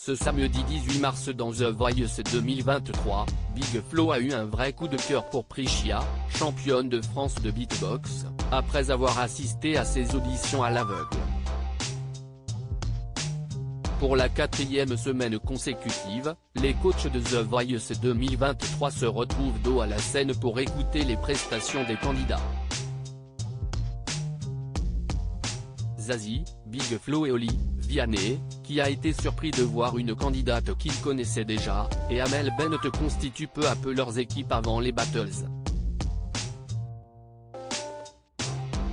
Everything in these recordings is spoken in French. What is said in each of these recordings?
Ce samedi 18 mars dans The Voice 2023, Big Flo a eu un vrai coup de cœur pour Priccia, championne de France de beatbox, après avoir assisté à ses auditions à l'aveugle. Pour la 4e semaine consécutive, les coachs de The Voice 2023 se retrouvent dos à la scène pour écouter les prestations des candidats. Zazie, Big Flo et Oli, Vianney, qui a été surpris de voir une candidate qu'il connaissait déjà, et Amel Bent constituent peu à peu leurs équipes avant les battles.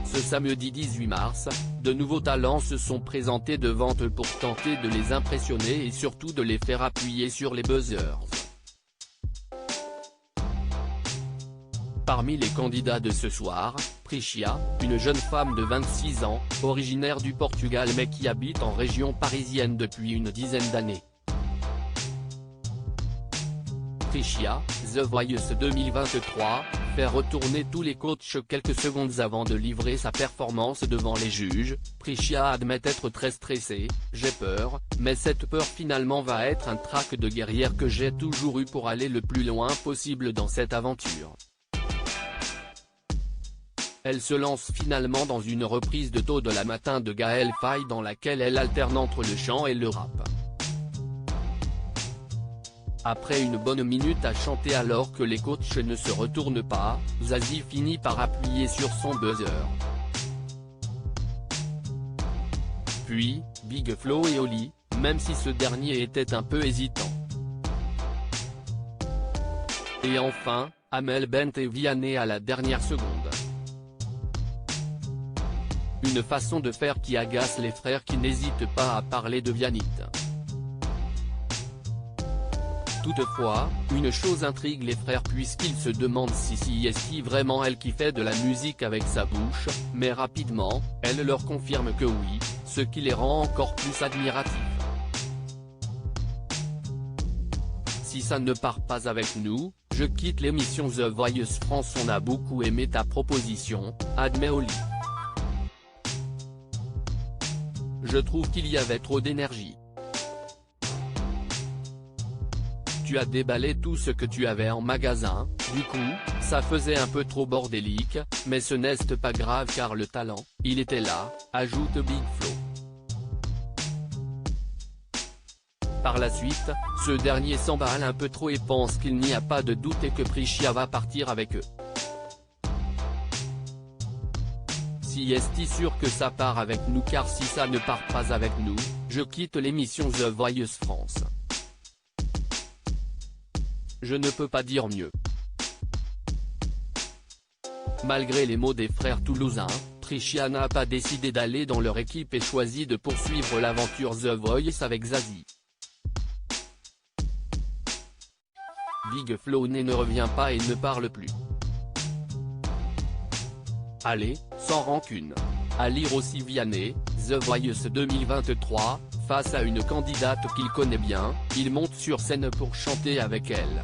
Ce samedi 18 mars, de nouveaux talents se sont présentés devant eux pour tenter de les impressionner et surtout de les faire appuyer sur les buzzers. Parmi les candidats de ce soir, Priccia, une jeune femme de 26 ans, originaire du Portugal mais qui habite en région parisienne depuis une dizaine d'années. Priccia, The Voice 2023, fait retourner tous les coachs quelques secondes avant de livrer sa performance devant les juges. Priccia admet être très stressée, « J'ai peur, mais cette peur finalement va être un trac de guerrière que j'ai toujours eu pour aller le plus loin possible dans cette aventure. » Elle se lance finalement dans une reprise de Tôt de la matin de Gaël Faye dans laquelle elle alterne entre le chant et le rap. Après une bonne minute à chanter alors que les coachs ne se retournent pas, Zazie finit par appuyer sur son buzzer. Puis, Big Flo et Oli, même si ce dernier était un peu hésitant. Et enfin, Amel Bent et Vianney à la dernière seconde. Une façon de faire qui agace les frères qui n'hésitent pas à parler de Vianney. Toutefois, une chose intrigue les frères puisqu'ils se demandent si est-ce vraiment elle qui fait de la musique avec sa bouche, mais rapidement, elle leur confirme que oui, ce qui les rend encore plus admiratifs. Si ça ne part pas avec nous, je quitte l'émission The Voice France. On a beaucoup aimé ta proposition, admet Oli. Je trouve qu'il y avait trop d'énergie. Tu as déballé tout ce que tu avais en magasin, du coup, ça faisait un peu trop bordélique, mais ce n'est pas grave car le talent, il était là, ajoute Big Flo. Par la suite, ce dernier s'emballe un peu trop et pense qu'il n'y a pas de doute et que Priccia va partir avec eux. Si est sûr que ça part avec nous car si ça ne part pas avec nous, je quitte l'émission The Voice France. Je ne peux pas dire mieux. Malgré les mots des frères toulousains, Priccia n'a pas décidé d'aller dans leur équipe et choisit de poursuivre l'aventure The Voice avec Zazie. Big Flo ne revient pas et ne parle plus. Allez, sans rancune. À lire aussi Vianney, The Voice 2023, face à une candidate qu'il connaît bien, il monte sur scène pour chanter avec elle.